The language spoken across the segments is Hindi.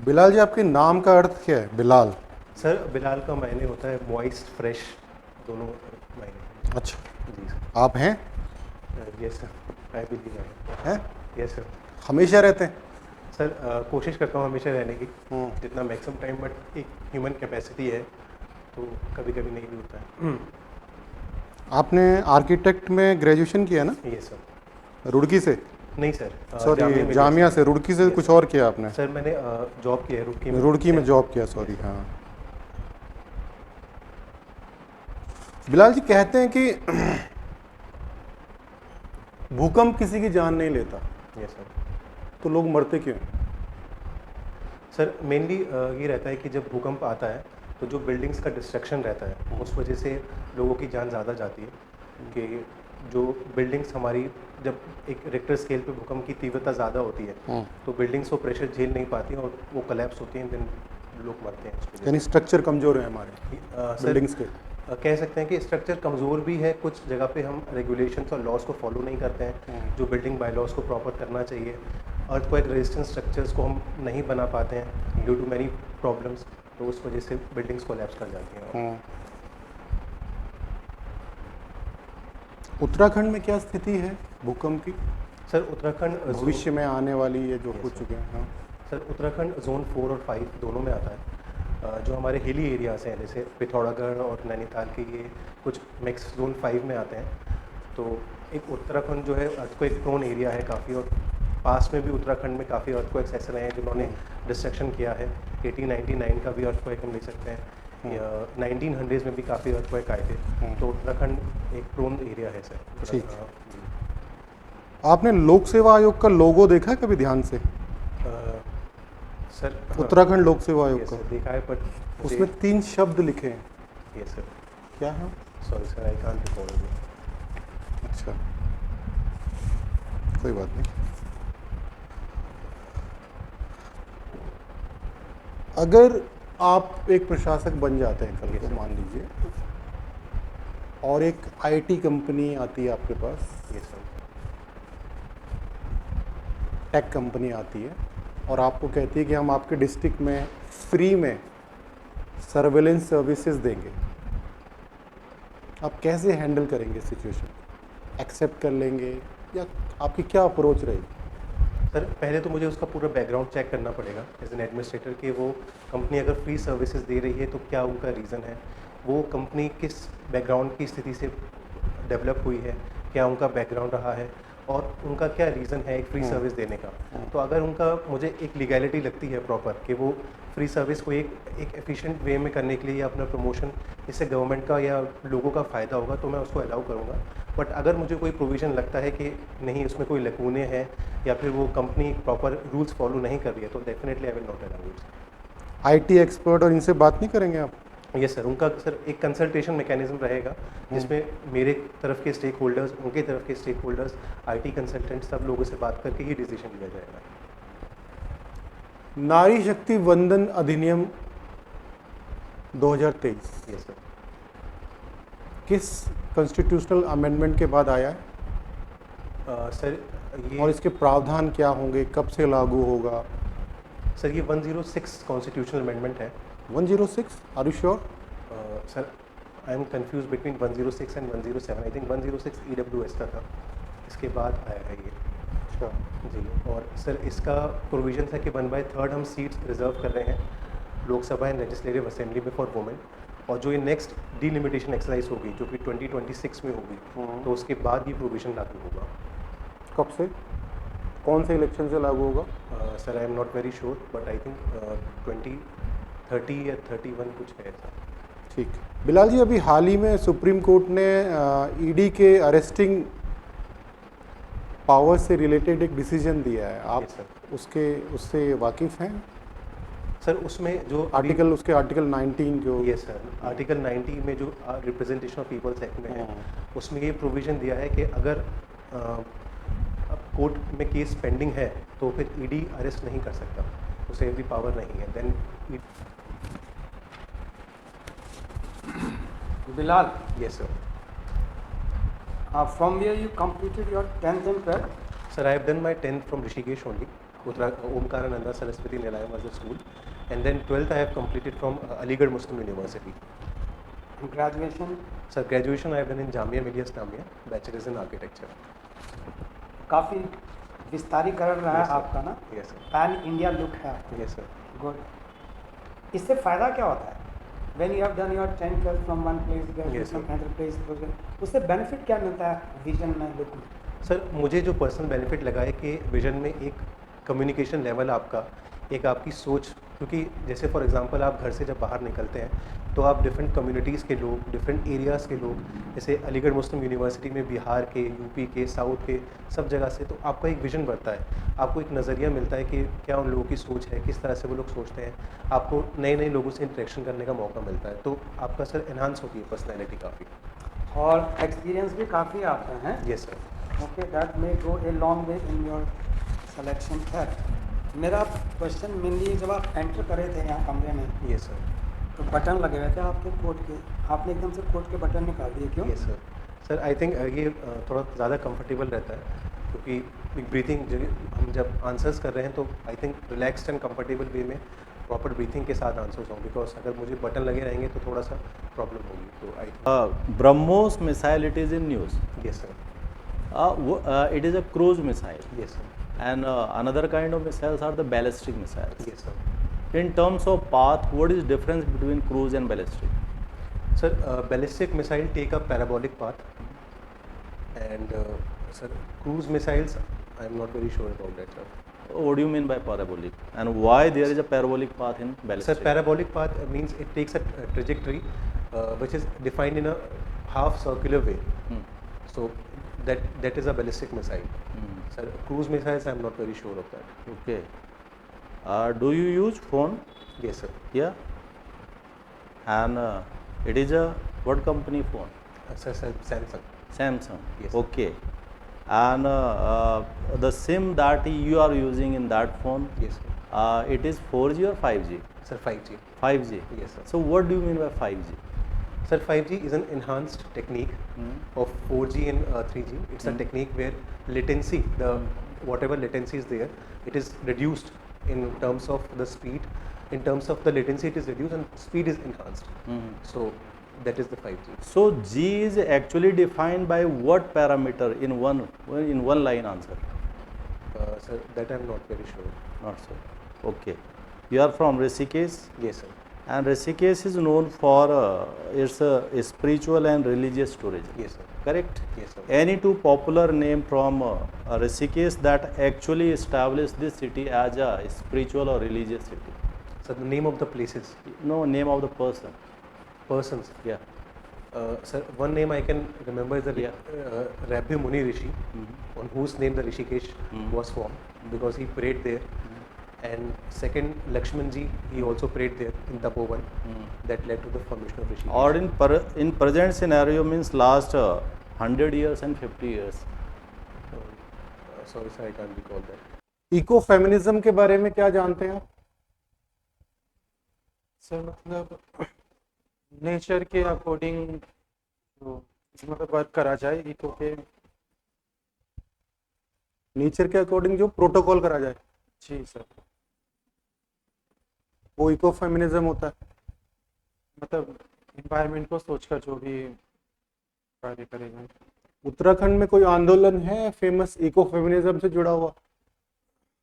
बिलाल जी, आपके नाम का अर्थ क्या है बिलाल? सर बिलाल का मायने होता है मॉइस्ट फ्रेश, दोनों मायने। अच्छा, जी सर। आप हैं? यस सर, आई बिलीव हैं? आई। Yes sir. हमेशा रहते हैं? सर कोशिश करता हूँ हमेशा रहने की, हम्म। जितना मैक्सिमम टाइम, बट एक ह्यूमन कैपेसिटी है तो कभी कभी नहीं भी होता है। आपने आर्किटेक्ट में ग्रेजुएशन किया ना? Yes sir. रुड़की से? नहीं सर, सॉरी, जामिया मिलिया जामिया से। रुड़की से यस कुछ सर। और किया आपने? सर मैंने जॉब किया है रुड़की में। रुड़की में जॉब किया, यस सॉरी। सर। हाँ। बिलाल जी, कहते हैं कि भूकंप किसी की जान नहीं लेता, यस सर। तो लोग मरते क्यों हैं? सर मेनली ये रहता है कि जब भूकंप आता है तो जो बिल्डिंग्स का डिस्ट्रक्शन रहता है उस वजह से लोगों की जान ज़्यादा जाती है। कि जो बिल्डिंग्स हमारी, जब एक रिक्टर स्केल पे भूकंप की तीव्रता ज़्यादा होती है तो बिल्डिंग्स वो प्रेशर झेल नहीं पाती हैं और वो कोलैप्स होती हैं, देन लोग मरते हैं उस वजह यानी से। स्ट्रक्चर कमजोर है हमारे सर बिल्डिंग्स के? कह सकते हैं कि स्ट्रक्चर कमज़ोर भी है, कुछ जगह पे हम रेगुलेशंस और लॉज को फॉलो नहीं करते हैं जो बिल्डिंग बाय लॉज को प्रॉपर करना चाहिए। अर्थक्वेक रेजिस्टेंट स्ट्रक्चर्स को हम नहीं बना पाते हैं ड्यू टू मैनी प्रॉब्लम्स, तो उस वजह से बिल्डिंग्स कोलैप्स कर जाती हैं। उत्तराखंड में क्या स्थिति है भूकंप की? सर उत्तराखंड भविष्य में आने वाली ये जो हो Yes, sir. चुके हैं? हाँ। सर उत्तराखंड जोन 4 और 5 दोनों में आता है। जो हमारे हिली एरियाज़ हैं जैसे पिथौरागढ़ और नैनीताल के, ये कुछ मिक्स जोन 5 में आते हैं। तो एक उत्तराखंड जो है अर्थक्वेक प्रोन एरिया है काफ़ी, और पास में भी उत्तराखंड में काफ़ी अर्थक्वेक्स ऐसे रहे हैं जिन्होंने डिस्ट्रक्शन किया है। 1899 का भी अर्थक्वेक हम ले सकते हैं, या 1900 में भी काफ़ी अर्थक्वेक आए थे। तो उत्तराखंड एक प्रोन एरिया है सर। ठीक। जी। आपने लोक सेवा आयोग का लोगो देखा है कभी ध्यान से? सर उत्तराखंड लोक सेवा आयोग यस का। सर, देखा है बट उसमें 3 शब्द लिखे हैं, यस सर। क्या है? Sorry sir, I can't recall. अच्छा, कोई बात नहीं। अगर आप एक प्रशासक बन जाते हैं कल को, मान लीजिए, और एक आईटी कंपनी आती है आपके पास, यस सर। टेक कंपनी आती है, और आपको कहती है कि हम आपके डिस्ट्रिक्ट में फ्री में सर्वेलेंस सर्विसेज देंगे, आप कैसे हैंडल करेंगे सिचुएशन? एक्सेप्ट कर लेंगे या आपकी क्या अप्रोच रहेगी? सर पहले तो मुझे उसका पूरा बैकग्राउंड चेक करना पड़ेगा एज एन एडमिनिस्ट्रेटर, कि वो कंपनी अगर फ्री सर्विसेज दे रही है तो क्या उनका रीज़न है, वो कंपनी किस बैकग्राउंड की स्थिति से डेवलप हुई है, क्या उनका बैकग्राउंड रहा है, और उनका क्या रीज़न है एक फ्री सर्विस देने का। तो अगर उनका मुझे एक लीगैलिटी लगती है प्रॉपर कि वो फ्री सर्विस को एक एफिशिएंट वे में करने के लिए या अपना प्रमोशन, इससे गवर्नमेंट का या लोगों का फ़ायदा होगा, तो मैं उसको अलाउ करूँगा। बट अगर मुझे कोई प्रोविज़न लगता है कि नहीं, उसमें कोई लकूने हैं या फिर वो कंपनी प्रॉपर रूल्स फॉलो नहीं कर रही है, तो definitely I will not allow it. IT expert और इनसे बात नहीं करेंगे आप? यस सर, उनका सर एक कंसल्टेशन मैकेनिज्म रहेगा जिसमें मेरे तरफ के स्टेक होल्डर्स, उनके तरफ के स्टेक होल्डर्स, आईटी कंसल्टेंट, सब लोगों से बात करके ही डिसीजन लिया जाएगा। नारी शक्ति वंदन अधिनियम 2023 यस सर। किस कॉन्स्टिट्यूशनल अमेंडमेंट के बाद आया है, सर ये और इसके प्रावधान क्या होंगे, कब से लागू होगा? सर ये 106 कॉन्स्टिट्यूशनल अमेंडमेंट है। 106? Are you sure? Sir I am confuse between 106 and 107। I think 106 EWS का था, इसके बाद आया है ये। अच्छा। जी, और सर इसका प्रोविजन है कि 1/3 हम सीट्स रिजर्व कर रहे हैं लोकसभा एंड लेजिस्लेटिव असेंबली में फॉर वुमेन, और जो ये नेक्स्ट डिलिमिटेशन एक्सरसाइज होगी जो कि 2026 में होगी, तो उसके बाद ये प्रोविजन लागू होगा। कब से, कौन से इलेक्शन से लागू होगा? Sir I am not very sure, but I think 2030 या 31 कुछ है ऐसा। ठीक। बिलाल जी, अभी हाल ही में सुप्रीम कोर्ट ने ईडी के अरेस्टिंग पावर से रिलेटेड एक डिसीजन दिया है, आप Yes, sir. उससे वाकिफ़ हैं? सर उसमें जो आर्टिकल 19 जो, यस सर, आर्टिकल 90 में जो रिप्रेजेंटेशन ऑफ पीपल्स एक्ट में है, उसमें ये प्रोविज़न दिया है कि अगर कोर्ट में केस पेंडिंग है तो फिर ईडी अरेस्ट नहीं कर सकता, उसे भी पावर नहीं है। Then Bilal, yes sir. from where you completed your 10th and 12th? Sir I have done my 10th from Rishikesh only. Omkarananda Saraswati Nilayam was the school, and then 12th I have completed from Aligarh Muslim University. Graduation? Sir, graduation I have done in Jamia Millia Islamia, bachelor's in architecture. काफ़ी विस्तारीकरण रहा है Yes, sir. आपका ना, Yes, sir. Pan India look है आपका। Yes, sir. गुड। इससे फ़ायदा क्या होता है? When you have done your 10th class from one place, graduation Yes, sir. from another place, उससे बेनिफिट क्या मिलता है विजन में, लुक में? सर मुझे जो पर्सनल बेनिफिट लगा है कि विजन में एक कम्युनिकेशन लेवल आपका, एक आपकी सोच, क्योंकि जैसे फॉर एग्जांपल आप घर से जब बाहर निकलते हैं तो आप डिफरेंट कम्युनिटीज़ के लोग, डिफरेंट एरियाज़ के लोग, जैसे अलीगढ़ मुस्लिम यूनिवर्सिटी में बिहार के, यूपी के, साउथ के, सब जगह से, तो आपका एक विजन बढ़ता है, आपको एक नज़रिया मिलता है कि क्या उन लोगों की सोच है, किस तरह से वो लोग सोचते हैं, आपको नए नए लोगों से इंटरेक्शन करने का मौका मिलता है, तो आपका सर एनहांस होती है पर्सनैलिटी काफ़ी। और एक्सपीरियंस भी काफ़ी आता है। Yes sir. Okay, that may go a long way in your selection. है मेरा क्वेश्चन मेनली, जब आप एंटर करे थे यहाँ कमरे में, यस सर। तो बटन लगे हुए थे आपके कोट के, आपने एकदम से कोट के बटन निकाल दिए, क्यों? Yes sir. Sir I think ये थोड़ा ज़्यादा कंफर्टेबल रहता है, क्योंकि एक ब्रीथिंग हम जब आंसर्स कर रहे हैं तो I think relaxed and comfortable way में प्रॉपर ब्रीथिंग के साथ आंसर्स हों, बिकॉज अगर मुझे बटन लगे रहेंगे तो थोड़ा सा प्रॉब्लम होगी, तो आई BrahMos missile, it is in news. Yes sir. It is a cruise missile, yes sir. and another kind of missiles are the ballistic missiles. Yes sir. In terms of path, what is difference between cruise and ballistic? Sir ballistic missile take a parabolic path, and sir cruise missiles I am not very sure about that sir. What do you mean by parabolic? And why there is a parabolic path in ballistic? Sir, parabolic path means it takes a trajectory which is defined in a half circular way. Hmm. So that is a ballistic missile. Hmm. Sir, cruise missiles, I am not very sure of that. Okay. Do you use phone? Yes, sir. Yeah. And it is a what company phone? Sir, Samsung. Samsung. Yes. Okay. And the SIM that you are using in that phone, Yes, sir. it is 4G or 5G? Sir, 5G. 5G. Yes, sir. So what do you mean by 5G? Sir, 5G is an enhanced technique of 4G and 3G. It's a technique where latency, whatever latency is there, it is reduced in terms of the speed. In terms of the latency, it is reduced and speed is enhanced. So that is the 5G. So G is actually defined by what parameter in one line answer? Sir, that I am not very sure. Not so. Okay. You are from Rishikesh, Yes, sir. and Rishikesh is known for its spiritual and religious tourism. Yes, sir. Correct? Yes, sir. Any two popular name from Rishikesh that actually established this city as a spiritual or religious city? So the name of the places, No, name of the person. persons. Yeah. Sir, one name I can remember is the Yeah. Rabbi Muni Rishi, on whose name the Rishikesh was formed, because he prayed there. And second, Lakshman ji, he also prayed there in Tapovan. That led to the formation of Rishikesh. Or in present scenario means last 100 years and 50 years. Sorry, sir, I can't recall that. Ecofeminism के बारे में क्या जानते हैं आप? सर मतलब नेचर के अकॉर्डिंग मतलब वर्क करा जाए, इको के। नेचर के अकॉर्डिंग जो प्रोटोकॉल करा जाए, जी सर, वो इको फेमिनिज्म होता है। मतलब इन्वायरमेंट को सोचकर जो भी कार्य करेंगे। उत्तराखंड में कोई आंदोलन है फेमस इको फेमिनिज्म से जुड़ा हुआ?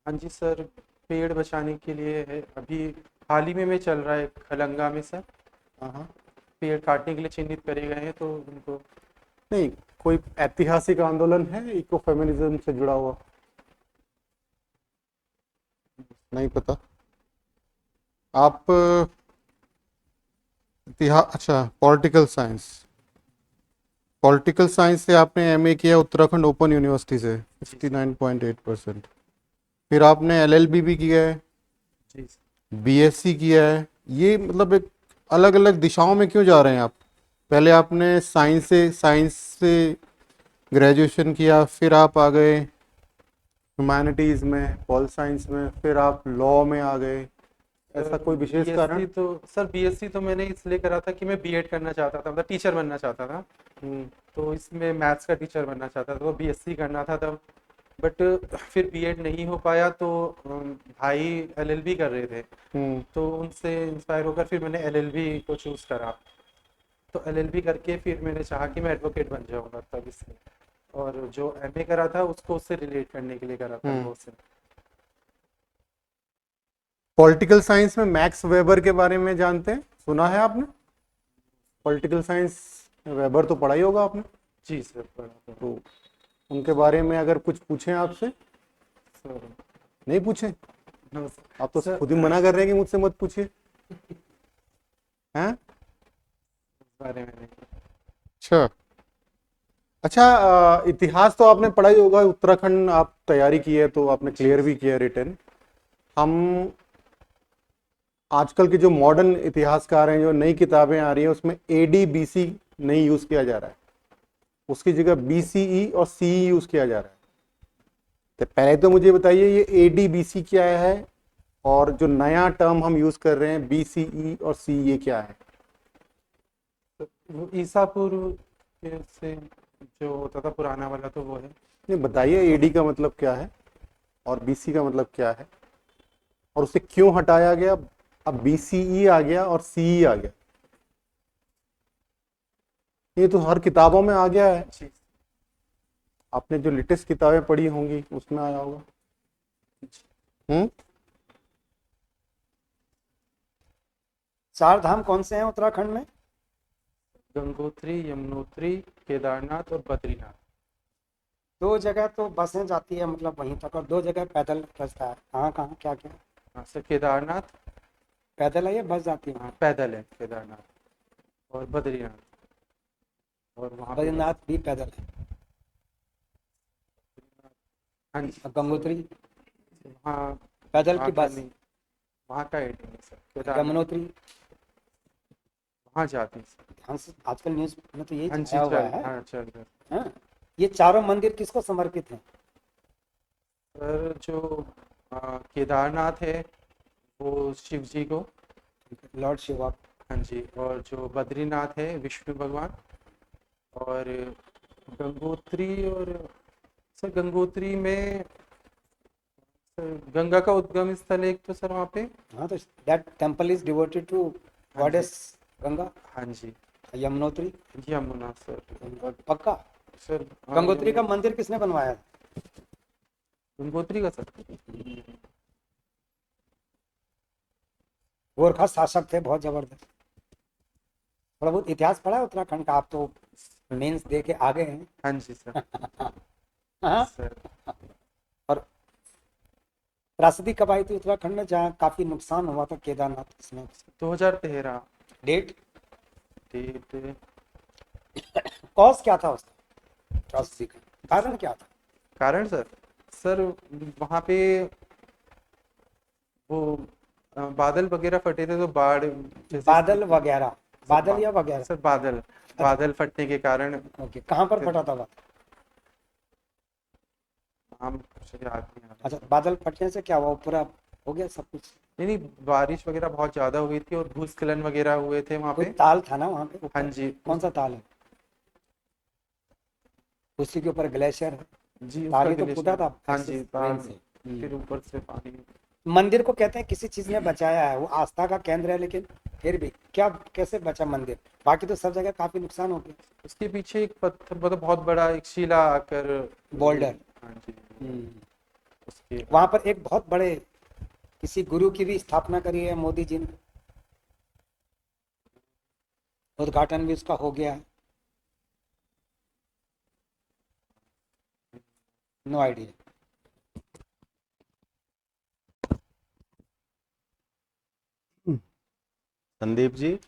हाँ जी सर, पेड़ बचाने के लिए है, अभी हाल ही में चल रहा है खलंगा में सर। हाँ, पेड़ काटने के लिए चिन्हित करे गए हैं, तो उनको नहीं, कोई ऐतिहासिक आंदोलन है इको फेमिनिज्म से जुड़ा हुआ? नहीं पता। आप अच्छा, पॉलिटिकल साइंस से आपने एमए किया उत्तराखंड ओपन यूनिवर्सिटी से 59.8%। फिर आपने एलएलबी भी किया है, जी बीएससी किया है। ये मतलब एक अलग अलग दिशाओं में क्यों जा रहे हैं आप? पहले आपने साइंस से ग्रेजुएशन किया, फिर आप आ गए ह्यूमैनिटीज़ में, पॉल साइंस में, फिर आप लॉ में आ गए। ऐसा कोई विशेष BSc कारण? तो सर बीएससी तो मैंने इसलिए करा था कि मैं बीएड करना चाहता था, मतलब टीचर बनना चाहता था। तो इसमें मैथ्स का टीचर बनना चाहता था, तो बीएससी करना था तब। बट फिर बीएड नहीं हो पाया तो भाई एलएलबी कर रहे थे, तो उनसे इंस्पायर होकर फिर मैंने एलएलबी को चूज़ करा। तो एलएलबी करके फिर मैंने चाहा कि मैं एडवोकेट बन जाऊंगा, तब इसलिए। और जो एमए करा था उसको उससे रिलेट करने के लिए करा था वो से। पॉलिटिकल साइंस में मैक्स वेबर के बारे में जानते हैं, सुना है आपने? पॉलिटिकल साइंस वेबर तो पढ़ा ही होगा आपने। जी सर, तो उनके बारे में अगर कुछ पूछें आपसे, सर नहीं पूछें? नो आप तो सर, खुद ही मना कर रहे हैं कि मुझसे मत पूछिए, हैं? इस बारे में नहीं। अच्छा अच्छा, इतिहास तो आपने पढ़ा ही होगा, उत्तराखंड आप तैयारी की है तो आपने क्लियर भी किया रिटर्न। हम आजकल के जो मॉडर्न इतिहासकार हैं, जो नई किताबें आ रही हैं, उसमें एडी बीसी नहीं यूज किया जा रहा है, उसकी जगह बीसीई और सीई यूज किया जा रहा है। तो पहले तो मुझे बताइए ये एडी बीसी क्या है, और जो नया टर्म हम यूज कर रहे हैं बीसीई और सी, ये क्या है? तो वो ईसा पूर्व के से जो होता था पुराना वाला, तो वो है। नहीं, बताइए एडी का मतलब क्या है और बीसी का मतलब क्या है, और उसे क्यों हटाया गया? अब बीसीई आ गया और सीई आ गया, ये तो हर किताबों में आ गया है। जी आपने जो लेटेस्ट किताबें पढ़ी होंगी उसमें आया होगा। हम्म। चार धाम कौन से हैं उत्तराखंड में? गंगोत्री, यमुनोत्री, केदारनाथ और बद्रीनाथ। दो जगह तो बसें जाती है मतलब वहीं तक, और दो जगह पैदल रास्ता है। कहाँ कहाँ क्या क्या? हाँ सर, केदारनाथ पैदल है या बस जाती है? हाँ पैदल है केदारनाथ, और बद्रीनाथ, और वहाँ पे बद्रीनाथ भी पैदल है। हाँ जी। और गंगोत्री वहाँ पैदल वहाँ की का बस? नहीं, वहाँ का आइडिया नहीं सर। केदारनाथ यमुनोत्री वहाँ जाते हैं सर। ध्यान से, आजकल न्यूज में तो यही हाँ जी, छाया हुआ चल है। हाँ चल रहा है। हाँ? ये चारों मंदिर किसको समर्पित हैं? सर जो केदारनाथ है वो शिव जी को, लॉर्ड शिवा। हाँ जी, और जो बद्रीनाथ है विष्णु भगवान, और गंगोत्री, और सर गंगोत्री में सर गंगा का उद्गम स्थल है एक तो सर वहाँ पे। हाँ, तो that temple is devoted to हाँ गॉडेस गंगा। हाँ जी। यमुनोत्री यमुना सर। पक्का? सर गंगोत्री का मंदिर किसने बनवाया? गंगोत्री का सर गोरखा शासक थे बहुत जबरदस्त। थोड़ा बहुत इतिहास पढ़ा है उत्तराखंड का? आप तो मेंस दे के आ गए हैं। हाँ जी सर। हाँ? सर और त्रासदी कब आई थी उत्तराखंड में जहाँ काफी नुकसान हुआ था केदारनाथ इसमें? 2013 डेट? डेट। कॉज क्या था उसका त्रासदी का? कारण क्या था? कारण सर वहाँ पे वो बादल वगैरह फटे थे, तो बाढ़ जैसे बादल वगैरह? बादल या वगैरह? सर बादल फटने के कारण। ओके, कहाँ पर फटा था बादल? हम मुझे याद नहीं आ रहा। अच्छा, बादल फटने से क्या हुआ? पूरा हो गया सब कुछ? नहीं, बारिश वगैरह बहुत ज्यादा हुई थी और भूस्खलन वगैरह हुए थे वहाँ कोई पे। ताल था ना वहाँ पे? हाँ जी। कौन सा ताल है? उसी के ऊपर ग्लेशियर है। जी, ताल ही उसका तो फूटा था हाँ ऐसे जी, रेन ताल से। फिर ऊपर से पानी। मंदिर को कहते हैं किसी चीज ने बचाया है, वो आस्था का केंद्र है, लेकिन फिर भी क्या, कैसे बचा मंदिर? बाकी तो सब जगह काफी नुकसान हो गया। उसके पीछे एक पत्थर, मतलब बहुत बड़ा एक शिला आकर, बोल्डर। हाँ जी, उसके वहां पर एक बहुत बड़े किसी गुरु की भी स्थापना करी है मोदी जी ने, उद्घाटन भी उसका हो गया है। No idea. संदीप जी,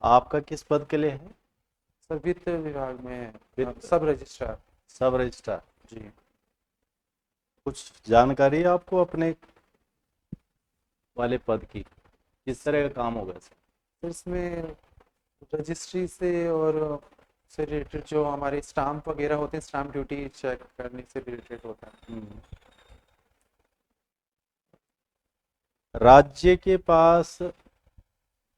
आपका किस पद के लिए है? सर वित्त विभाग में है, वित्त? सब रजिस्ट्रार। सब रजिस्ट्रार। जी। कुछ जानकारी है आपको अपने वाले पद की, किस तरह का काम होगा इसमें? फिर इसमें रजिस्ट्री से और से रिलेटेड जो हमारे स्टाम्प वगैरह होते हैं, स्टाम्प ड्यूटी चेक करने से रिलेटेड होता है। राज्य के पास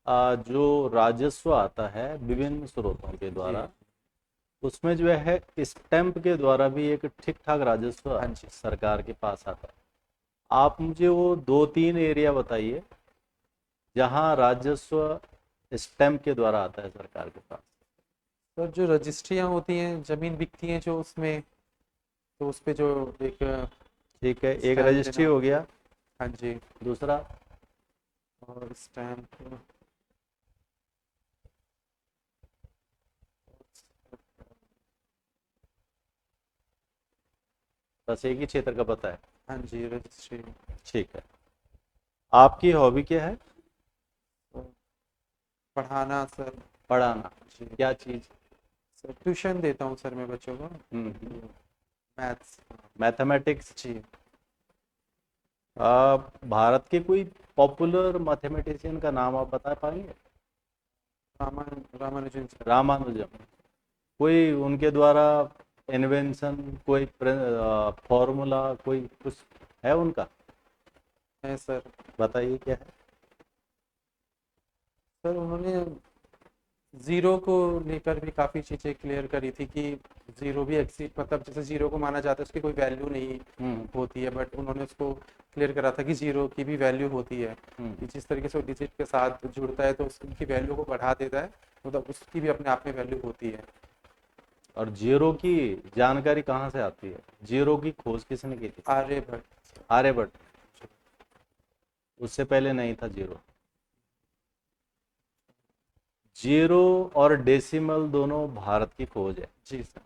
जो राजस्व आता है विभिन्न स्रोतों के द्वारा, उसमें जो है स्टैंप के द्वारा भी एक ठीक ठाक राजस्व हाँ जी। सरकार के पास आता है। आप मुझे वो 2-3 एरिया बताइए जहाँ राजस्व स्टैंप के द्वारा आता है सरकार के पास। सर जो रजिस्ट्रियाँ होती हैं, ज़मीन बिकती हैं जो उसमें, तो उस पे जो एक ठीक है, एक स्टैंप रजिस्ट्री देना। हो गया, हाँ जी, दूसरा और स्टैंप, बस एक ही क्षेत्र का पता है। हाँ जी रजिस्ट्री। ठीक है, आपकी हॉबी क्या है? पढ़ाना सर। पढ़ाना। जी क्या चीज़? सर ट्यूशन देता हूँ सर मैं बच्चों को, मैथ्स। मैथमेटिक्स। जी भारत के कोई पॉपुलर मैथमेटिशियन का नाम आप बता पाएंगे? रामानुजन सर। रामानुजम। कोई उनके द्वारा इन्वेंशन, कोई फॉर्मूला, कोई कुछ है उनका? है सर। बताइए क्या है। सर उन्होंने ज़ीरो को लेकर भी काफ़ी चीज़ें क्लियर करी थी कि ज़ीरो भी एक्सिस्ट, मतलब जैसे ज़ीरो को माना जाता है उसकी कोई वैल्यू नहीं होती है, बट उन्होंने उसको क्लियर करा था कि ज़ीरो की भी वैल्यू होती है, कि जिस तरीके से वो डिजिट के साथ जुड़ता है तो उसकी वैल्यू को बढ़ा देता है, मतलब उसकी भी अपने आप में वैल्यू होती है। और जीरो की जानकारी कहाँ से आती है? जीरो की खोज किसने की थी? आर्यभट्ट। आर्यभट्ट। उससे पहले नहीं था जीरो। जीरो और डेसिमल दोनों भारत की खोज है। जी सर।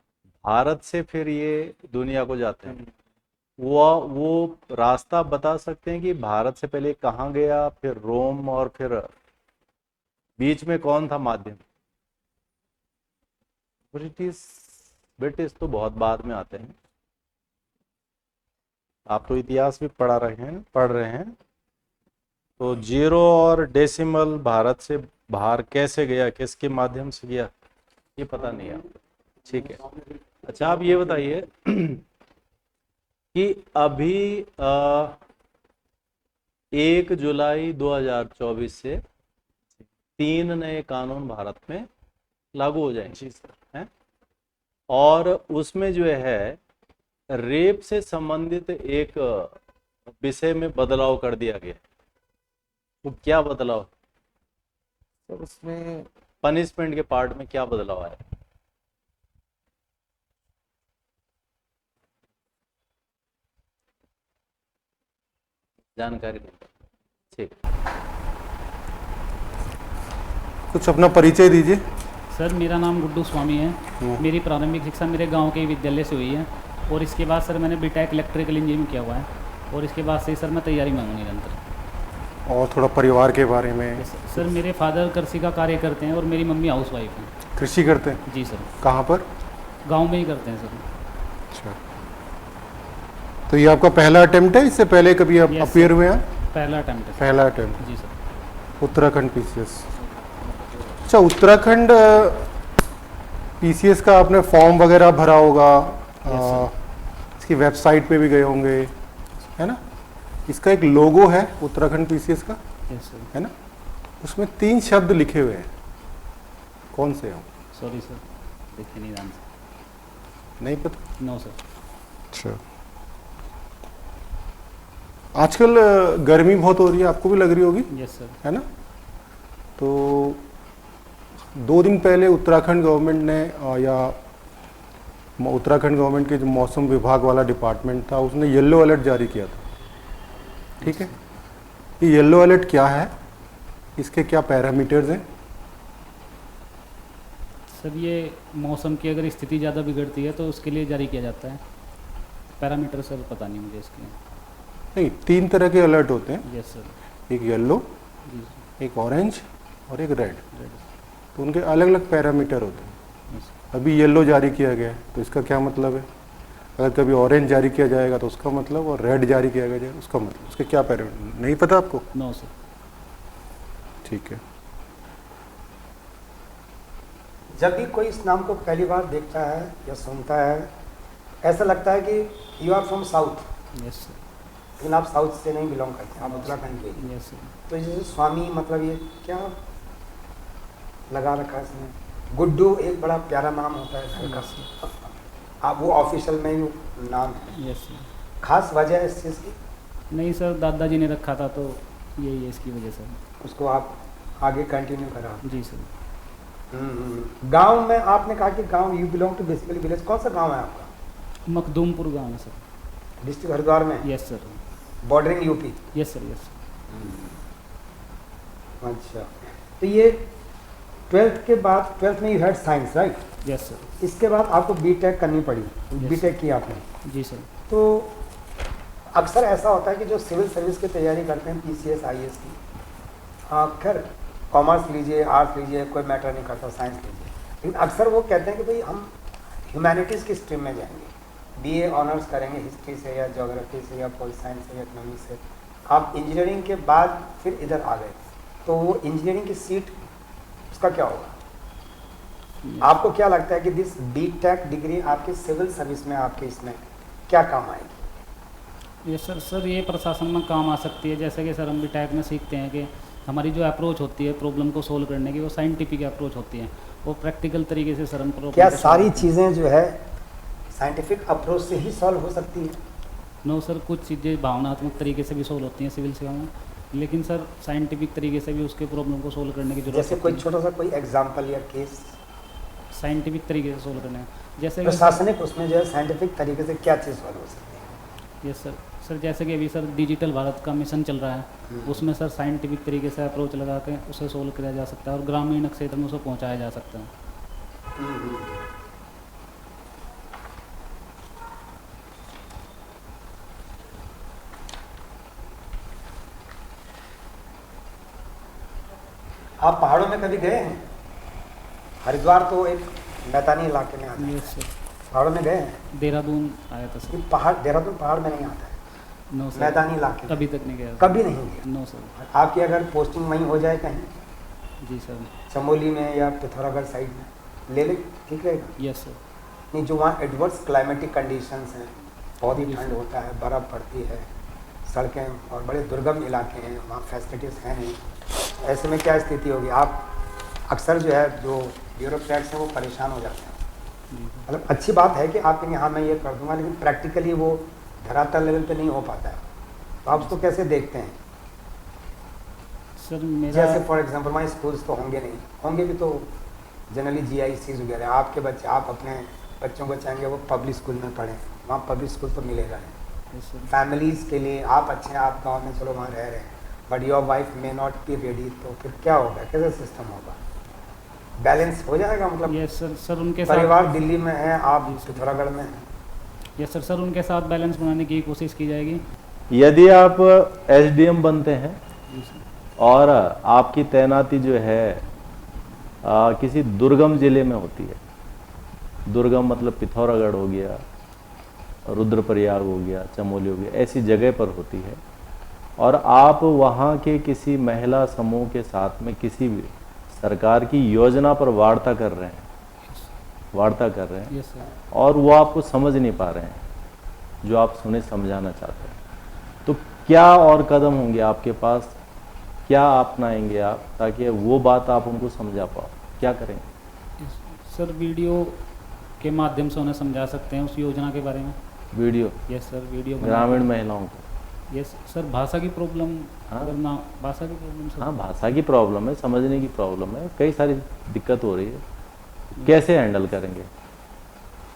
भारत से फिर ये दुनिया को जाते हैं। वो रास्ता बता सकते हैं कि भारत से पहले कहाँ गया, फिर रोम, और फिर बीच में कौन था माध्यम? ब्रिटिश। ब्रिटिश तो बहुत बाद में आते हैं। आप तो इतिहास भी पढ़ रहे हैं। तो जीरो और डेसिमल भारत से बाहर कैसे गया, किसके माध्यम से गया, ये पता नहीं है आपको। ठीक है, अच्छा आप ये बताइए कि अभी 1 जुलाई 2024 से 3 नए कानून भारत में लागू हो जाएंगे। जी सर। हैं? और उसमें जो है रेप से संबंधित एक विषय में बदलाव कर दिया गया। वो क्या बदलाव? सर उसमें पनिशमेंट के पार्ट में क्या बदलाव आया? जानकारी नहीं। ठीक, कुछ अपना परिचय दीजिए। सर मेरा नाम गुड्डू स्वामी है। मेरी प्रारंभिक शिक्षा मेरे गांव के विद्यालय से हुई है, और इसके बाद सर मैंने बीटेक इलेक्ट्रिकल इंजीनियरिंग किया हुआ है, और इसके बाद से सर मैं तैयारी में हूँ निरंतर। और थोड़ा परिवार के बारे में। सर मेरे फादर कृषि का कार्य करते हैं और मेरी मम्मी हाउस वाइफ हैं। कृषि करते हैं? जी सर। कहाँ पर? गांव में ही करते हैं सर। अच्छा, तो ये आपका पहला अटेम्प्ट है? इससे पहले कभी आप Yes, अपियर sir. हुए हैं? पहला अटेम्प्ट है सर। पहला अटेम्प्ट। जी सर। उत्तराखंड पीसीएस। अच्छा, उत्तराखंड पीसीएस का आपने फॉर्म वगैरह भरा होगा, इसकी वेबसाइट पे भी गए होंगे, है ना? इसका एक लोगो है उत्तराखंड पीसीएस का, यस सर। है ना? उसमें 3 शब्द लिखे हुए हैं, कौन से हैं? सॉरी सर, देखिए नहीं ध्यान से। नहीं पता? No sir. अच्छा, आजकल गर्मी बहुत हो रही है, आपको भी लग रही होगी, यस सर। है ना? तो 2 दिन पहले उत्तराखंड गवर्नमेंट ने या उत्तराखंड गवर्नमेंट के जो मौसम विभाग वाला डिपार्टमेंट था, उसने येलो अलर्ट जारी किया था। ठीक है, ये येलो अलर्ट क्या है, इसके क्या पैरामीटर्स हैं? सर ये मौसम की अगर स्थिति ज़्यादा बिगड़ती है तो उसके लिए जारी किया जाता है। पैरामीटर सर पता नहीं मुझे इसके। नहीं, 3 तरह के अलर्ट होते हैं, यस सर। एक येलो, जी सर। एक ऑरेंज और एक रेड। रेड। तो उनके अलग अलग पैरामीटर होते हैं। यस अभी येलो जारी किया गया है, तो इसका क्या मतलब है? अगर कभी ऑरेंज जारी किया जाएगा तो उसका मतलब, और रेड जारी किया जाएगा उसका मतलब, उसके क्या पैरामीटर नहीं पता आपको? No sir. ठीक है। जब भी कोई इस नाम को पहली बार देखता है या सुनता है, ऐसा लगता है कि you are from south, yes sir. लेकिन आप साउथ से नहीं बिलोंग करते, आप उत्तराखंड के हैं। Yes sir. तो ये स्वामी मतलब ये क्या लगा रखा है इसमें? गुड्डू एक बड़ा प्यारा नाम होता है घर का, आप वो ऑफिशियल में ही नाम है, यस सर। खास वजह है इस चीज़ की? नहीं सर, दादाजी ने रखा था तो यही है इसकी वजह से। उसको आप आगे कंटिन्यू करा। जी सर। गांव में आपने कहा कि गांव you belong to basically village, कौन सा गांव है आपका? मखदूमपुर गाँव है सर। डिस्ट्रिक्ट हरिद्वार में, yes sir. Bordering UP. Yes sir, yes. अच्छा, तो ये 12th के बाद, 12th में you had science right? Yes sir. इसके बाद आपको बीटेक करनी पड़ी, बीटेक की आपने। जी सर। तो अक्सर ऐसा होता है कि जो सिविल सर्विस की तैयारी करते हैं पीसीएस आईएएस की, खैर कॉमर्स लीजिए, आर्ट्स लीजिए, कोई मैटर नहीं करता, साइंस लीजिए, लेकिन अक्सर वो कहते हैं कि भाई हम ह्यूमैनिटीज़ की स्ट्रीम में जाएंगे, बीए ऑनर्स करेंगे हिस्ट्री से या ज्योग्राफी से या पॉल साइंस से या इकोनॉमिक्स से। आप इंजीनियरिंग के बाद फिर इधर आ गए, तो वो इंजीनियरिंग की सीट उसका क्या होगा? आपको क्या लगता है कि दिस बीटेक डिग्री आपकी सिविल सर्विस में, आपके इसमें क्या काम आएगी? Yes sir. सर ये प्रशासन में काम आ सकती है, जैसे कि सर हम बीटेक में सीखते हैं कि हमारी जो अप्रोच होती है प्रॉब्लम को सोल्व करने की, वो साइंटिफिक अप्रोच होती है, वो प्रैक्टिकल तरीके से सर हम प्रॉब्लम क्या को सारी solve- चीज़ें जो है साइंटिफिक अप्रोच से ही सॉल्व हो सकती है? नो सर, कुछ चीज़ें भावनात्मक तरीके से भी सोल्व होती हैं सिविल सेवा में, लेकिन सर साइंटिफिक तरीके से भी उसके प्रॉब्लम को सोल्व करने की जरूरत जैसे कोई होती है। छोटा सा कोई एग्जांपल या केस साइंटिफिक तरीके से सोल्व करने का, जैसे कि प्रशासनिक उसमें जो है साइंटिफिक तरीके से क्या चीज़ सॉल्व हो सकती है? Yes sir. सर जैसे कि अभी सर डिजिटल भारत का मिशन चल रहा है, उसमें सर साइंटिफिक तरीके से अप्रोच लगा के उसे सोल्व किया जा सकता है और ग्रामीण क्षेत्र में उसे पहुंचाया जा सकता है। आप पहाड़ों में कभी गए हैं? हरिद्वार तो एक मैदानी इलाके में आता है, यस सर। पहाड़ों में गए हैं? देहरादून आया था सर। ये पहाड़, देहरादून पहाड़ में नहीं आता है, नो सर, मैदानी इलाके में। कभी तक नहीं गया। कभी नहीं गए? No sir. आपकी अगर पोस्टिंग वहीं हो जाए कहीं जी सर। चमोली में या पिथौरागढ़ साइड में ले ले, ठीक रहेगा? Yes sir. नहीं, जो वहाँ एडवर्स क्लाइमेटिक कंडीशंस हैं, बहुत ही जी ठंड सर। होता है, बर्फ़ पड़ती है, सड़कें और बड़े दुर्गम इलाके हैं, वहाँ फैसिलिटीज़ हैं नहीं, ऐसे में क्या स्थिति होगी? आप अक्सर जो है जो ब्यूरोक्रेट्स हैं वो परेशान हो जाते हैं। मतलब अच्छी बात है कि आप कहेंगे हाँ मैं ये कर दूंगा, लेकिन प्रैक्टिकली वो धरातल लेवल पे नहीं हो पाता है, तो आप उसको कैसे देखते हैं? सर मेरा जैसे फॉर एग्जांपल वहाँ स्कूल्स तो होंगे नहीं, होंगे भी तो जनरली जीआईसीज वगैरह, आपके बच्चे, आप अपने बच्चों को चाहेंगे वो पब्लिक स्कूल में पढ़ें, वहाँ पब्लिक स्कूल तो मिलेगा नहीं। Yes sir. फैमिलीज़ के लिए आप अच्छे हैं, आप गांव में चलो वहाँ रह रहे हैं, but your wife may not be ready, तो फिर क्या होगा, कैसे सिस्टम होगा? बैलेंस हो जाएगा? मतलब यस सर। सर उनके साथ परिवार दिल्ली में है, आप पिथौरागढ़ में हैं, यस सर। सर उनके साथ बैलेंस बनाने की कोशिश की जाएगी। यदि आप एसडीएम बनते हैं जी सर। और आपकी तैनाती जो है किसी दुर्गम जिले में होती है, दुर्गम मतलब पिथौरागढ़ हो गया, रुद्रप्रयाग हो गया, चमोली हो गया, ऐसी जगह पर होती है, और आप वहाँ के किसी महिला समूह के साथ में किसी भी सरकार की योजना पर वार्ता कर रहे हैं, यस सर। और वो आपको समझ नहीं पा रहे हैं जो आप उन्हें समझाना चाहते हैं, तो क्या और कदम होंगे आपके पास, क्या अपनाएंगे आप ताकि वो बात आप उनको समझा पाओ, क्या करेंगे? सर वीडियो के माध्यम से उन्हें समझा सकते हैं उस योजना के बारे में। वीडियो यस सर, वीडियो ग्रामीण महिलाओं को, यस सर। भाषा की प्रॉब्लम, हाँ। अगर ना भाषा की प्रॉब्लम सर। हाँ भाषा की प्रॉब्लम है, समझने की प्रॉब्लम है, कई सारी दिक्कत हो रही है, कैसे हैंडल करेंगे?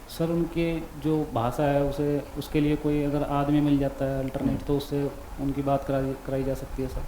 सर उनके जो भाषा है उसे, उसके लिए कोई अगर आदमी मिल जाता है अल्टरनेट, तो उससे उनकी बात कराई जा सकती है सर।